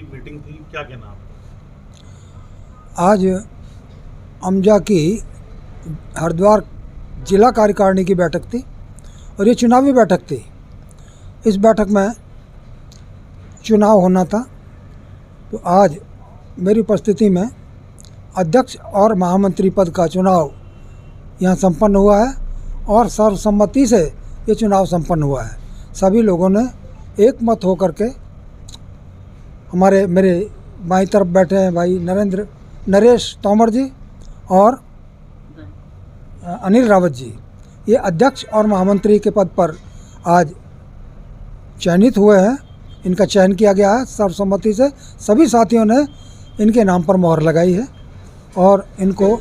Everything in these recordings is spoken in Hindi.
की मीटिंग थी, क्या कहना आप? आज अमजा की हरिद्वार जिला कार्यकारिणी की बैठक थी और ये चुनावी बैठक थी। इस बैठक में चुनाव होना था, तो आज मेरी उपस्थिति में अध्यक्ष और महामंत्री पद का चुनाव यहाँ संपन्न हुआ है और सर्वसम्मति से ये चुनाव संपन्न हुआ है। सभी लोगों ने एक मत होकर के, मेरे बाईं तरफ बैठे हैं भाई नरेश तोमर जी और अनिल रावत जी, ये अध्यक्ष और महामंत्री के पद पर आज चयनित हुए हैं। इनका चयन किया गया है सर्वसम्मति से। सभी साथियों ने इनके नाम पर मोहर लगाई है और इनको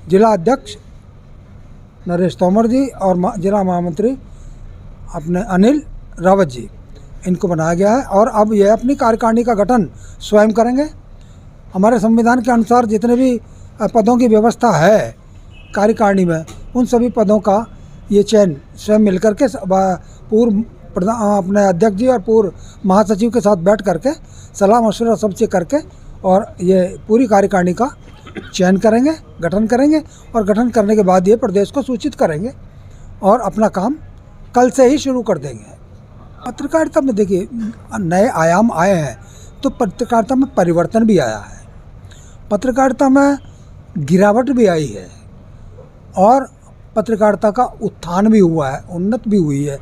जिला अध्यक्ष नरेश तोमर जी और जिला महामंत्री अपने अनिल रावत जी, इनको बनाया गया है। और अब ये अपनी कार्यकारिणी का गठन स्वयं करेंगे। हमारे संविधान के अनुसार जितने भी पदों की व्यवस्था है कार्यकारिणी में, उन सभी पदों का ये चयन स्वयं मिलकर के पूर्व अपने अध्यक्ष जी और पूर्व महासचिव के साथ बैठ करके सलाह मशवरा सबसे करके और ये पूरी कार्यकारिणी का चयन करेंगे, गठन करेंगे और गठन करने के बाद ये प्रदेश को सूचित करेंगे और अपना काम कल से ही शुरू कर देंगे। पत्रकारिता में देखिए नए आयाम आए हैं, तो पत्रकारिता में परिवर्तन भी आया है, पत्रकारिता में गिरावट भी आई है और पत्रकारिता का उत्थान भी हुआ है, उन्नत भी हुई है।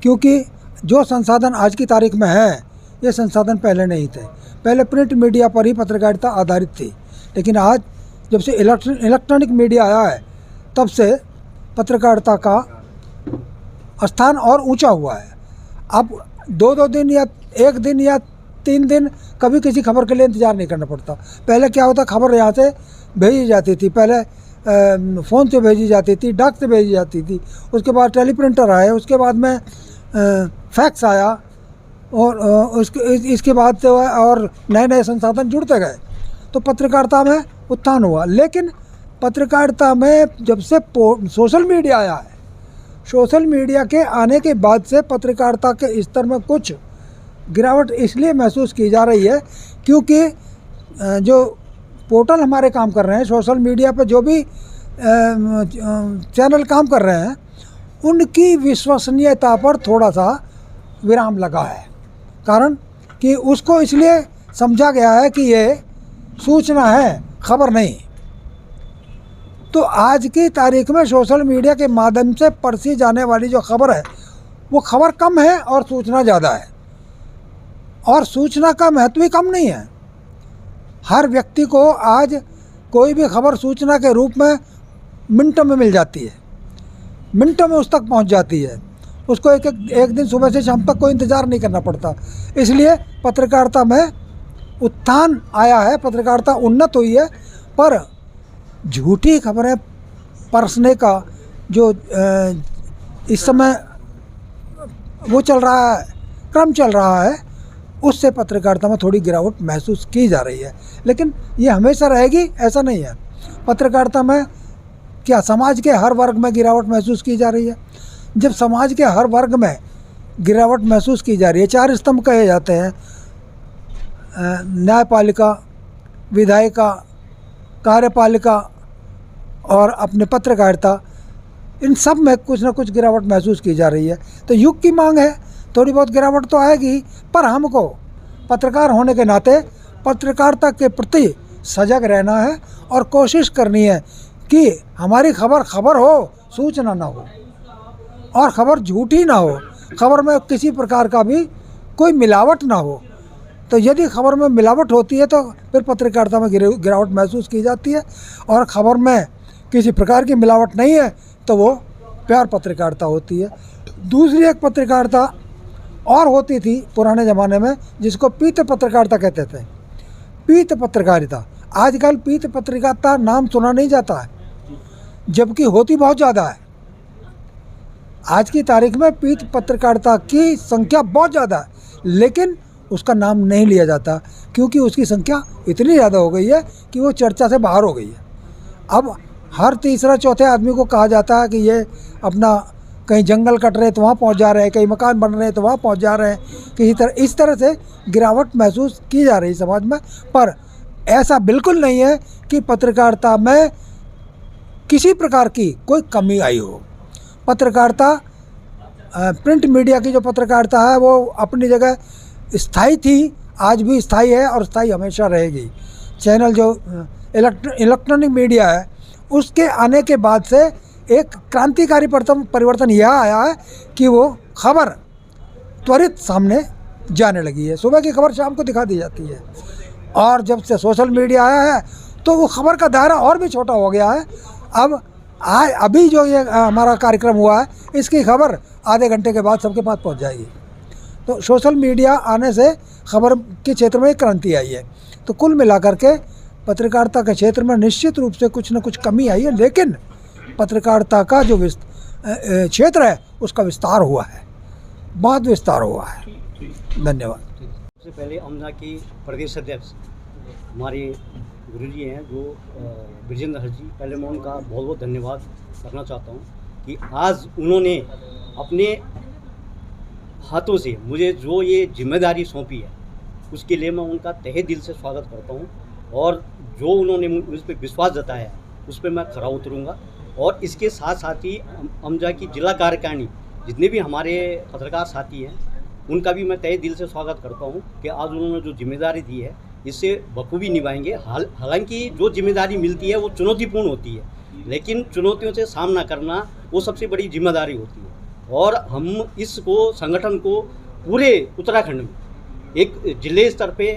क्योंकि जो संसाधन आज की तारीख में है, ये संसाधन पहले नहीं थे। पहले प्रिंट मीडिया पर ही पत्रकारिता आधारित थी, लेकिन आज जब से इलेक्ट्रॉनिक मीडिया आया है, तब से पत्रकारिता का स्थान और ऊंचा हुआ है। अब दो दिन या एक दिन या 3 दिन कभी किसी खबर के लिए इंतज़ार नहीं करना पड़ता। पहले क्या होता, खबर यहाँ से भेजी जाती थी, पहले फ़ोन से भेजी जाती थी, डाक से भेजी जाती थी, उसके बाद टेलीप्रिंटर आए, उसके बाद में फैक्स आया और इसके बाद से और नए संसाधन जुड़ते गए, तो पत्रकारिता में उत्थान हुआ। लेकिन पत्रकारिता में जब से सोशल मीडिया आया है, सोशल मीडिया के आने के बाद से पत्रकारिता के स्तर में कुछ गिरावट इसलिए महसूस की जा रही है क्योंकि जो पोर्टल हमारे काम कर रहे हैं, सोशल मीडिया पे जो भी चैनल काम कर रहे हैं, उनकी विश्वसनीयता पर थोड़ा सा विराम लगा है। कारण कि उसको इसलिए समझा गया है कि ये सूचना है, खबर नहीं। तो आज की तारीख में सोशल मीडिया के माध्यम से परसी जाने वाली जो खबर है, वो खबर कम है और सूचना ज़्यादा है, और सूचना का महत्व भी कम नहीं है। हर व्यक्ति को आज कोई भी खबर सूचना के रूप में मिनटों में मिल जाती है, मिनटों में उस तक पहुंच जाती है। उसको एक दिन सुबह से शाम तक कोई इंतज़ार नहीं करना पड़ता। इसलिए पत्रकारिता में उत्थान आया है, पत्रकारिता उन्नत हुई है। पर झूठी खबरें परसने का जो इस समय वो चल रहा है, क्रम चल रहा है, उससे पत्रकारिता में थोड़ी गिरावट महसूस की जा रही है। लेकिन ये हमेशा रहेगी ऐसा नहीं है। पत्रकारिता में क्या समाज के हर वर्ग में गिरावट महसूस की जा रही है? जब समाज के हर वर्ग में गिरावट महसूस की जा रही है, 4 स्तंभ कहे जाते हैं, न्यायपालिका, विधायिका, कार्यपालिका और अपने पत्रकारिता, इन सब में कुछ ना कुछ गिरावट महसूस की जा रही है। तो युग की मांग है, थोड़ी बहुत गिरावट तो आएगी, पर हमको पत्रकार होने के नाते पत्रकारिता के प्रति सजग रहना है और कोशिश करनी है कि हमारी खबर हो, सूचना ना हो, और खबर झूठी ना हो, खबर में किसी प्रकार का भी कोई मिलावट ना हो। तो यदि खबर में मिलावट होती है तो फिर पत्रकारिता में गिरावट महसूस की जाती है, और खबर में किसी प्रकार की मिलावट नहीं है तो वो प्यार पत्रकारिता होती है। दूसरी एक पत्रकारिता और होती थी पुराने ज़माने में, जिसको पीत पत्रकारिता कहते थे। पीत पत्रकारिता, आजकल पीत पत्रकारिता नाम सुना नहीं जाता है, जबकि होती बहुत ज़्यादा है। आज की तारीख में पीत पत्रकारिता की संख्या बहुत ज़्यादा है, लेकिन उसका नाम नहीं लिया जाता क्योंकि उसकी संख्या इतनी ज़्यादा हो गई है कि वो चर्चा से बाहर हो गई है। अब हर तीसरा चौथे आदमी को कहा जाता है कि ये अपना कहीं जंगल कट रहे तो वहाँ पहुँच जा रहे हैं, कहीं मकान बन रहे हैं तो वहाँ पहुँच जा रहे हैं, किसी तरह इस तरह से गिरावट महसूस की जा रही समाज में। पर ऐसा बिल्कुल नहीं है कि पत्रकारिता में किसी प्रकार की कोई कमी आई हो। पत्रकारिता, प्रिंट मीडिया की जो पत्रकारिता है वो अपनी जगह स्थायी थी, आज भी स्थायी है और स्थायी हमेशा रहेगी। चैनल जो इलेक्ट्रॉनिक मीडिया है उसके आने के बाद से एक क्रांतिकारी परिवर्तन यह आया है कि वो खबर त्वरित सामने जाने लगी है। सुबह की खबर शाम को दिखा दी जाती है, और जब से सोशल मीडिया आया है तो वो खबर का दायरा और भी छोटा हो गया है। अब अभी जो ये हमारा कार्यक्रम हुआ है इसकी खबर आधे घंटे के बाद सबके पास पहुंच जाएगी। तो सोशल मीडिया आने से खबर के क्षेत्र में एक क्रांति आई है। तो कुल मिलाकर के पत्रकारिता के क्षेत्र में निश्चित रूप से कुछ न कुछ कमी आई है, लेकिन पत्रकारिता का जो क्षेत्र है उसका विस्तार हुआ है, बहुत विस्तार हुआ है। धन्यवाद। सबसे पहले अमजा की प्रदेश अध्यक्ष हमारे गुरुजी हैं जो ब्रजेंद्र हर जी, पहले मैं उनका बहुत बहुत धन्यवाद करना चाहता हूं कि आज उन्होंने अपने हाथों से मुझे जो ये जिम्मेदारी सौंपी है उसके लिए मैं उनका तहे दिल से स्वागत करता हूं, और जो उन्होंने मुझ पर विश्वास जताया उस पर मैं खरा उतरूँगा। और इसके साथ साथ ही अमजा की जिला कार्यकारिणी जितने भी हमारे पत्रकार साथी हैं उनका भी मैं तहे दिल से स्वागत करता हूं कि आज उन्होंने जो जिम्मेदारी दी है इससे बखूबी निभाएंगे। हालांकि जो जिम्मेदारी मिलती है वो चुनौतीपूर्ण होती है, लेकिन चुनौतियों से सामना करना वो सबसे बड़ी जिम्मेदारी होती है। और हम इसको संगठन को पूरे उत्तराखंड में एक जिले स्तर पे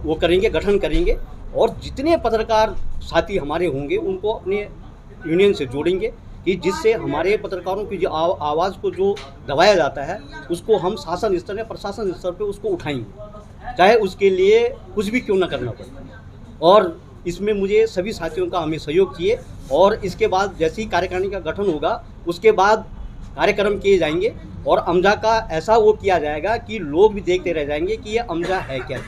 वो करेंगे, गठन करेंगे, और जितने पत्रकार साथी हमारे होंगे उनको अपने यूनियन से जोड़ेंगे कि जिससे हमारे पत्रकारों की जो आवाज़ को जो दबाया जाता है उसको हम शासन स्तर या प्रशासन स्तर पे उसको उठाएंगे, चाहे उसके लिए कुछ भी क्यों ना करना पड़े। और इसमें मुझे सभी साथियों का हमें सहयोग चाहिए, और इसके बाद जैसे ही कार्यकारिणी का गठन होगा उसके बाद कार्यक्रम किए जाएंगे और अमजा का ऐसा वो किया जाएगा कि लोग भी देखते रह जाएंगे कि ये अमजा है क्या।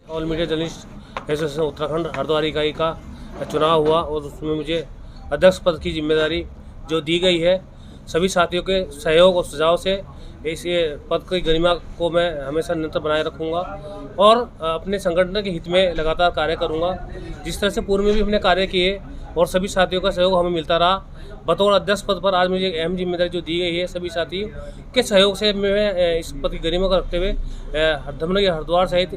All media journalist association Uttarakhand Haridwar इकाई का चुनाव हुआ और उसमें मुझे अध्यक्ष पद की जिम्मेदारी जो दी गई है, सभी साथियों के सहयोग और सुझाव से इस पद की गरिमा को मैं हमेशा निरंतर बनाए रखूँगा और अपने संगठन के हित में लगातार कार्य करूँगा। जिस तरह से पूर्व में भी हमने कार्य किए और सभी साथियों का सहयोग हमें मिलता रहा, बतौर अध्यक्ष पद पर आज मुझे एक अहम जिम्मेदारी जो दी गई है, सभी साथियों के सहयोग से मैं इस पद की गरिमा को रखते हुए हरिद्वार सहित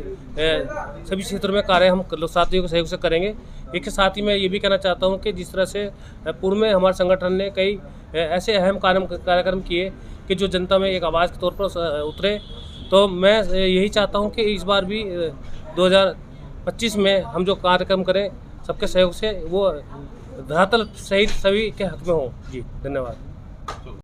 सभी क्षेत्रों में कार्य हम साथियों के सहयोग से करेंगे। इसके साथ ही मैं ये भी कहना चाहता हूँ कि जिस तरह से पूर्व में हमारे संगठन ने कई ऐसे अहम कार्यक्रम किए कि जो जनता में एक आवाज़ के तौर पर उतरे, तो मैं यही चाहता हूँ कि इस बार भी 2025 में हम जो कार्यक्रम करें सबके सहयोग से वो धरातल सहित सभी के हक में हो। जी धन्यवाद।